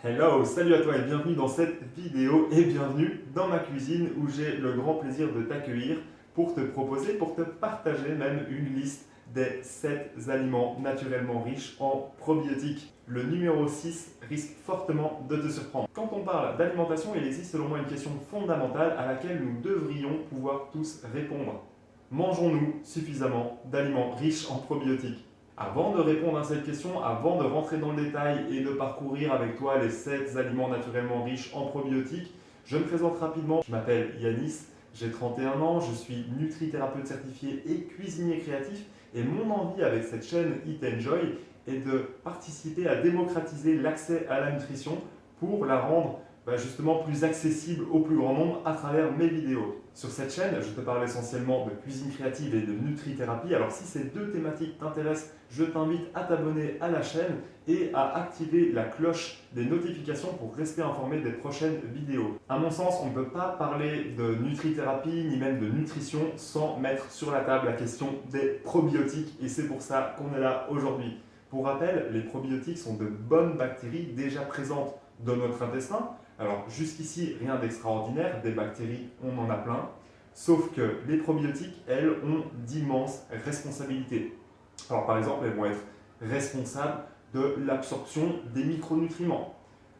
Hello, salut à toi et bienvenue dans cette vidéo et bienvenue dans ma cuisine où j'ai le grand plaisir de t'accueillir pour te proposer, pour te partager même une liste des 7 aliments naturellement riches en probiotiques. Le numéro 6 risque fortement de te surprendre. Quand on parle d'alimentation, il existe selon moi une question fondamentale à laquelle nous devrions pouvoir tous répondre. Mangeons-nous suffisamment d'aliments riches en probiotiques? Avant de répondre à cette question, avant de rentrer dans le détail et de parcourir avec toi les 7 aliments naturellement riches en probiotiques, je me présente rapidement. Je m'appelle Yanis, j'ai 31 ans, je suis nutrithérapeute certifié et cuisinier créatif. Et mon envie avec cette chaîne Eat Enjoy est de participer à démocratiser l'accès à la nutrition pour la rendre justement plus accessible au plus grand nombre à travers mes vidéos. Sur cette chaîne, je te parle essentiellement de cuisine créative et de nutrithérapie. Alors si ces deux thématiques t'intéressent, je t'invite à t'abonner à la chaîne et à activer la cloche des notifications pour rester informé des prochaines vidéos. À mon sens, on ne peut pas parler de nutrithérapie ni même de nutrition sans mettre sur la table la question des probiotiques et c'est pour ça qu'on est là aujourd'hui. Pour rappel, les probiotiques sont de bonnes bactéries déjà présentes dans notre intestin. Alors jusqu'ici, rien d'extraordinaire, des bactéries, on en a plein, sauf que les probiotiques, elles, ont d'immenses responsabilités. Alors par exemple, elles vont être responsables de l'absorption des micronutriments.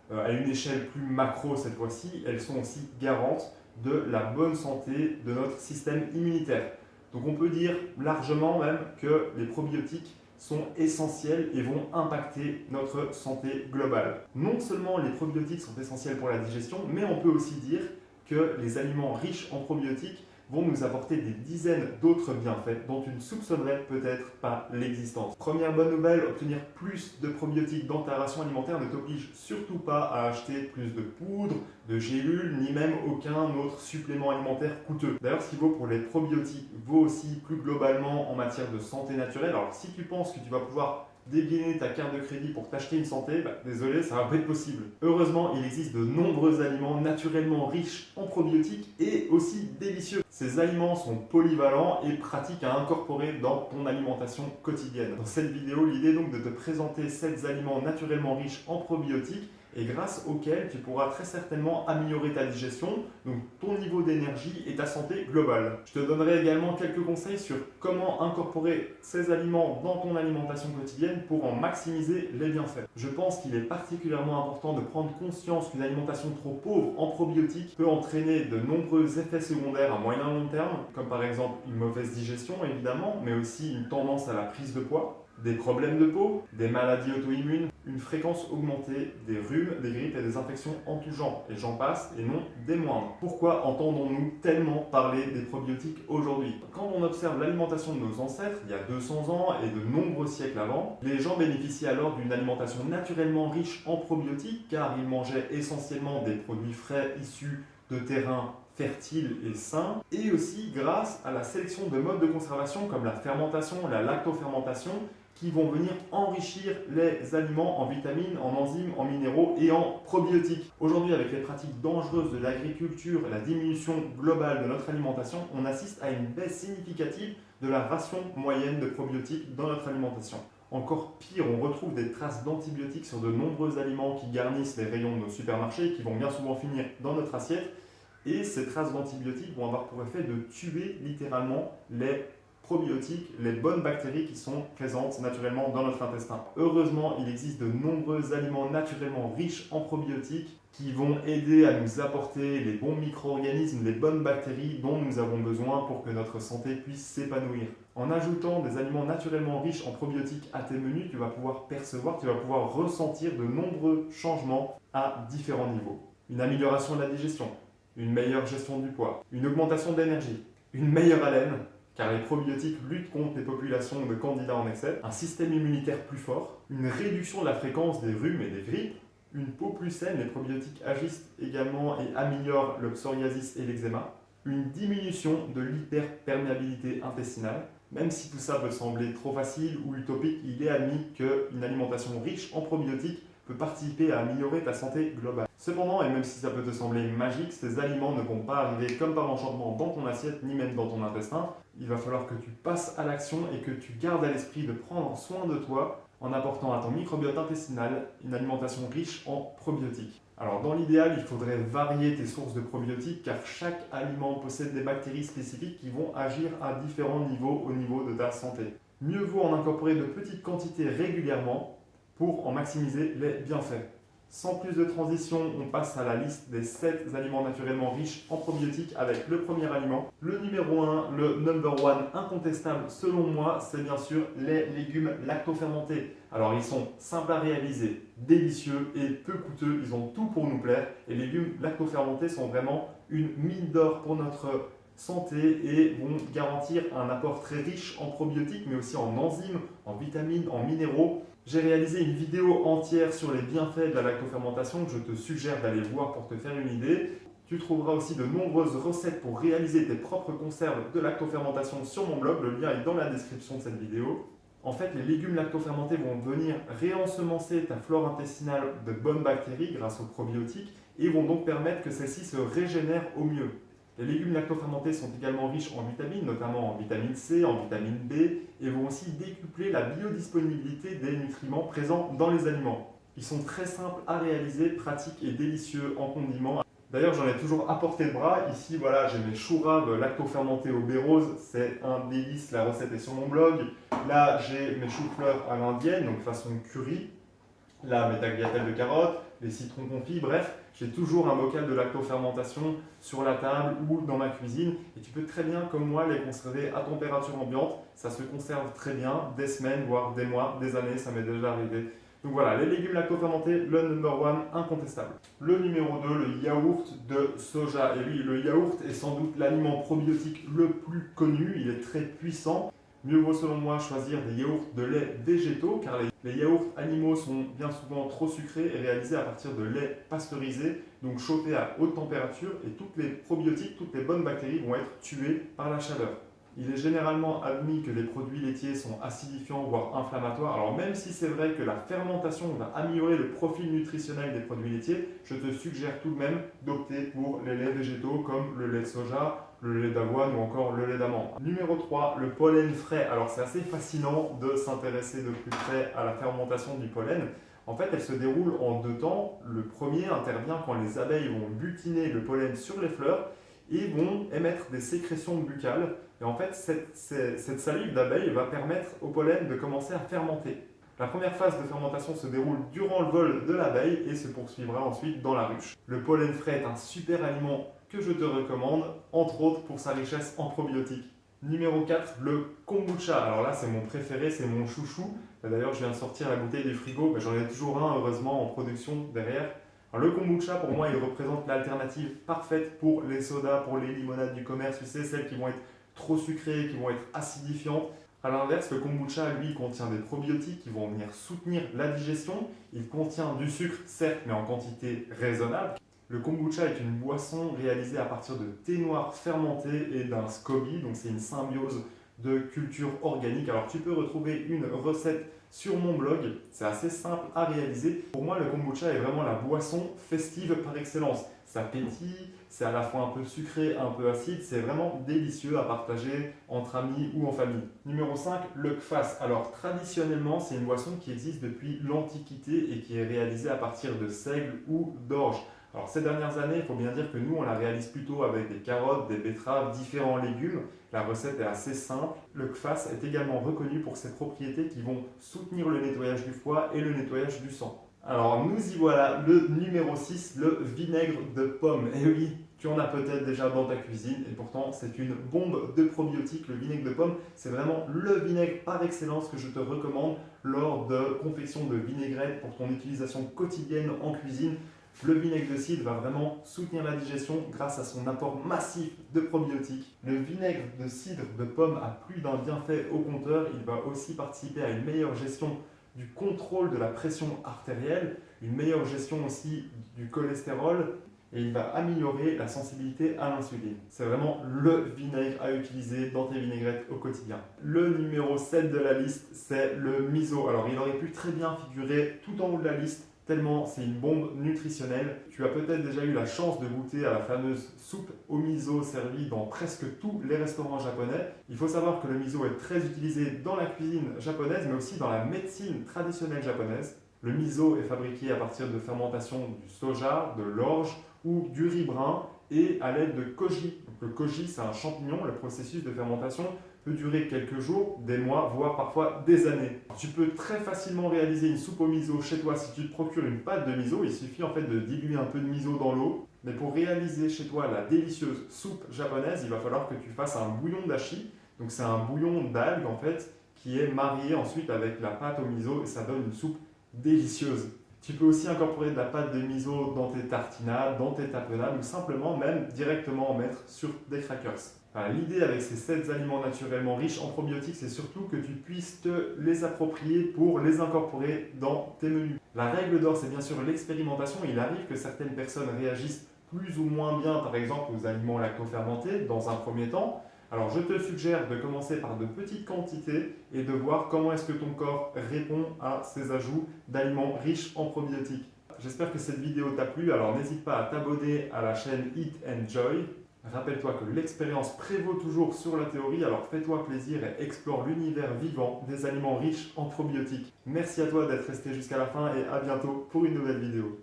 À une échelle plus macro cette fois-ci, elles sont aussi garantes de la bonne santé de notre système immunitaire. Donc on peut dire largement même que les probiotiques sont essentiels et vont impacter notre santé globale. Non seulement les probiotiques sont essentiels pour la digestion, mais on peut aussi dire que les aliments riches en probiotiques vont nous apporter des dizaines d'autres bienfaits dont tu ne soupçonnerais peut-être pas l'existence. Première bonne nouvelle, obtenir plus de probiotiques dans ta ration alimentaire ne t'oblige surtout pas à acheter plus de poudre, de gélules, ni même aucun autre supplément alimentaire coûteux. D'ailleurs, ce qui vaut pour les probiotiques vaut aussi plus globalement en matière de santé naturelle. Alors si tu penses que tu vas pouvoir dégainer ta carte de crédit pour t'acheter une santé, désolé, ça va pas être possible. Heureusement, il existe de nombreux aliments naturellement riches en probiotiques et aussi délicieux. Ces aliments sont polyvalents et pratiques à incorporer dans ton alimentation quotidienne. Dans cette vidéo, l'idée est donc de te présenter 7 aliments naturellement riches en probiotiques et grâce auxquels tu pourras très certainement améliorer ta digestion, donc ton niveau d'énergie et ta santé globale. Je te donnerai également quelques conseils sur comment incorporer ces aliments dans ton alimentation quotidienne pour en maximiser les bienfaits. Je pense qu'il est particulièrement important de prendre conscience qu'une alimentation trop pauvre en probiotiques peut entraîner de nombreux effets secondaires à moyen et long terme, comme par exemple une mauvaise digestion évidemment, mais aussi une tendance à la prise de poids, des problèmes de peau, des maladies auto-immunes, une fréquence augmentée des rhumes, des grippes et des infections en tout genre. Et j'en passe, et non des moindres. Pourquoi entendons-nous tellement parler des probiotiques aujourd'hui? Quand on observe l'alimentation de nos ancêtres, il y a 200 ans et de nombreux siècles avant, les gens bénéficiaient alors d'une alimentation naturellement riche en probiotiques car ils mangeaient essentiellement des produits frais issus de terrains fertiles et sains, et aussi grâce à la sélection de modes de conservation comme la fermentation, la lactofermentation, qui vont venir enrichir les aliments en vitamines, en enzymes, en minéraux et en probiotiques. Aujourd'hui, avec les pratiques dangereuses de l'agriculture et la diminution globale de notre alimentation, on assiste à une baisse significative de la ration moyenne de probiotiques dans notre alimentation. Encore pire, on retrouve des traces d'antibiotiques sur de nombreux aliments qui garnissent les rayons de nos supermarchés et qui vont bien souvent finir dans notre assiette. Et ces traces d'antibiotiques vont avoir pour effet de tuer littéralement les probiotiques, les bonnes bactéries qui sont présentes naturellement dans notre intestin. Heureusement, il existe de nombreux aliments naturellement riches en probiotiques qui vont aider à nous apporter les bons micro-organismes, les bonnes bactéries dont nous avons besoin pour que notre santé puisse s'épanouir. En ajoutant des aliments naturellement riches en probiotiques à tes menus, tu vas pouvoir percevoir, tu vas pouvoir ressentir de nombreux changements à différents niveaux. Une amélioration de la digestion, une meilleure gestion du poids, une augmentation de l'énergie, une meilleure haleine, car les probiotiques luttent contre les populations de candidats en excès, un système immunitaire plus fort, une réduction de la fréquence des rhumes et des grippes, une peau plus saine, les probiotiques agissent également et améliorent le psoriasis et l'eczéma, une diminution de l'hyperperméabilité intestinale. Même si tout ça peut sembler trop facile ou utopique, il est admis qu'une alimentation riche en probiotiques peut participer à améliorer ta santé globale. Cependant, et même si ça peut te sembler magique, ces aliments ne vont pas arriver comme par enchantement dans ton assiette, ni même dans ton intestin. Il va falloir que tu passes à l'action et que tu gardes à l'esprit de prendre soin de toi en apportant à ton microbiote intestinal une alimentation riche en probiotiques. Alors dans l'idéal, il faudrait varier tes sources de probiotiques car chaque aliment possède des bactéries spécifiques qui vont agir à différents niveaux au niveau de ta santé. Mieux vaut en incorporer de petites quantités régulièrement pour en maximiser les bienfaits. Sans plus de transition, on passe à la liste des 7 aliments naturellement riches en probiotiques avec le premier aliment. Le numéro 1, le number 1 incontestable selon moi, c'est bien sûr les légumes lactofermentés. Alors ils sont simples à réaliser, délicieux et peu coûteux, ils ont tout pour nous plaire. Les légumes lactofermentés sont vraiment une mine d'or pour notre santé et vont garantir un apport très riche en probiotiques mais aussi en enzymes, en vitamines, en minéraux. J'ai réalisé une vidéo entière sur les bienfaits de la lactofermentation que je te suggère d'aller voir pour te faire une idée. Tu trouveras aussi de nombreuses recettes pour réaliser tes propres conserves de lactofermentation sur mon blog, le lien est dans la description de cette vidéo. En fait, les légumes lactofermentés vont venir réensemencer ta flore intestinale de bonnes bactéries grâce aux probiotiques et vont donc permettre que celles-ci se régénèrent au mieux. Les légumes lactofermentés sont également riches en vitamines, notamment en vitamine C, en vitamine B, et vont aussi décupler la biodisponibilité des nutriments présents dans les aliments. Ils sont très simples à réaliser, pratiques et délicieux en condiment. D'ailleurs, j'en ai toujours à portée de bras. Ici, voilà, j'ai mes choux raves lactofermentés au baies rose. C'est un délice, la recette est sur mon blog. Là, j'ai mes choux-fleurs à l'indienne, donc façon curry. Là, mes tagliatelles de carottes, les citrons confits, bref, j'ai toujours un bocal de lactofermentation sur la table ou dans ma cuisine. Et tu peux très bien, comme moi, les conserver à température ambiante. Ça se conserve très bien, des semaines, voire des mois, des années, ça m'est déjà arrivé. Donc voilà, les légumes lactofermentés, le number 1 incontestable. Le numéro 2, le yaourt de soja. Et oui, le yaourt est sans doute l'aliment probiotique le plus connu, il est très puissant. Mieux vaut selon moi choisir des yaourts de lait végétaux car les yaourts animaux sont bien souvent trop sucrés et réalisés à partir de lait pasteurisé, donc chauffé à haute température et toutes les probiotiques, toutes les bonnes bactéries vont être tuées par la chaleur. Il est généralement admis que les produits laitiers sont acidifiants voire inflammatoires. Alors même si c'est vrai que la fermentation va améliorer le profil nutritionnel des produits laitiers, je te suggère tout de même d'opter pour les laits végétaux comme le lait de soja, le lait d'avoine ou encore le lait d'amande. Numéro 3, le pollen frais. Alors c'est assez fascinant de s'intéresser de plus près à la fermentation du pollen. En fait, elle se déroule en 2 temps. Le premier intervient quand les abeilles vont butiner le pollen sur les fleurs et vont émettre des sécrétions buccales. Et en fait, cette salive d'abeille va permettre au pollen de commencer à fermenter. La première phase de fermentation se déroule durant le vol de l'abeille et se poursuivra ensuite dans la ruche. Le pollen frais est un super aliment que je te recommande, entre autres pour sa richesse en probiotiques. Numéro 4, le kombucha. Alors là, c'est mon préféré, c'est mon chouchou. D'ailleurs, je viens de sortir la bouteille du frigo, mais j'en ai toujours un, heureusement, en production derrière. Alors, le kombucha, pour moi, il représente l'alternative parfaite pour les sodas, pour les limonades du commerce, tu sais, celles qui vont être trop sucrées, qui vont être acidifiantes. A l'inverse, le kombucha, lui, contient des probiotiques qui vont venir soutenir la digestion. Il contient du sucre, certes, mais en quantité raisonnable. Le kombucha est une boisson réalisée à partir de thé noir fermenté et d'un SCOBY, donc c'est une symbiose de culture organique. Alors tu peux retrouver une recette sur mon blog, c'est assez simple à réaliser. Pour moi, le kombucha est vraiment la boisson festive par excellence. Ça pétille, c'est à la fois un peu sucré, un peu acide, c'est vraiment délicieux à partager entre amis ou en famille. Numéro 5, le kvass. Alors traditionnellement, c'est une boisson qui existe depuis l'Antiquité et qui est réalisée à partir de seigle ou d'orge. Alors ces dernières années, il faut bien dire que nous, on la réalise plutôt avec des carottes, des betteraves, différents légumes. La recette est assez simple. Le kvass est également reconnu pour ses propriétés qui vont soutenir le nettoyage du foie et le nettoyage du sang. Alors nous y voilà, le numéro 6, le vinaigre de pomme. Et oui, tu en as peut-être déjà dans ta cuisine et pourtant c'est une bombe de probiotiques. Le vinaigre de pomme, c'est vraiment le vinaigre par excellence que je te recommande lors de confection de vinaigrette pour ton utilisation quotidienne en cuisine. Le vinaigre de cidre va vraiment soutenir la digestion grâce à son apport massif de probiotiques. Le vinaigre de cidre de pomme a plus d'un bienfait au compteur. Il va aussi participer à une meilleure gestion du contrôle de la pression artérielle, une meilleure gestion aussi du cholestérol et il va améliorer la sensibilité à l'insuline. C'est vraiment le vinaigre à utiliser dans tes vinaigrettes au quotidien. Le numéro 7 de la liste, c'est le miso. Alors il aurait pu très bien figurer tout en haut de la liste tellement c'est une bombe nutritionnelle. Tu as peut-être déjà eu la chance de goûter à la fameuse soupe au miso servie dans presque tous les restaurants japonais. Il faut savoir que le miso est très utilisé dans la cuisine japonaise, mais aussi dans la médecine traditionnelle japonaise. Le miso est fabriqué à partir de fermentation du soja, de l'orge ou du riz brun et à l'aide de koji. Donc, le koji, c'est un champignon. Le processus de fermentation peut durer quelques jours, des mois, voire parfois des années. Tu peux très facilement réaliser une soupe au miso chez toi si tu te procures une pâte de miso. Il suffit en fait de diluer un peu de miso dans l'eau. Mais pour réaliser chez toi la délicieuse soupe japonaise, il va falloir que tu fasses un bouillon d'ashi. Donc c'est un bouillon d'algues en fait qui est marié ensuite avec la pâte au miso et ça donne une soupe délicieuse. Tu peux aussi incorporer de la pâte de miso dans tes tartinades, dans tes tapenades ou simplement même directement en mettre sur des crackers. Enfin, l'idée avec ces 7 aliments naturellement riches en probiotiques, c'est surtout que tu puisses te les approprier pour les incorporer dans tes menus. La règle d'or, c'est bien sûr l'expérimentation. Il arrive que certaines personnes réagissent plus ou moins bien, par exemple, aux aliments lactofermentés dans un premier temps. Alors, je te suggère de commencer par de petites quantités et de voir comment est-ce que ton corps répond à ces ajouts d'aliments riches en probiotiques. J'espère que cette vidéo t'a plu, alors n'hésite pas à t'abonner à la chaîne Eat Enjoy. Rappelle-toi que l'expérience prévaut toujours sur la théorie, alors fais-toi plaisir et explore l'univers vivant des aliments riches en probiotiques. Merci à toi d'être resté jusqu'à la fin et à bientôt pour une nouvelle vidéo.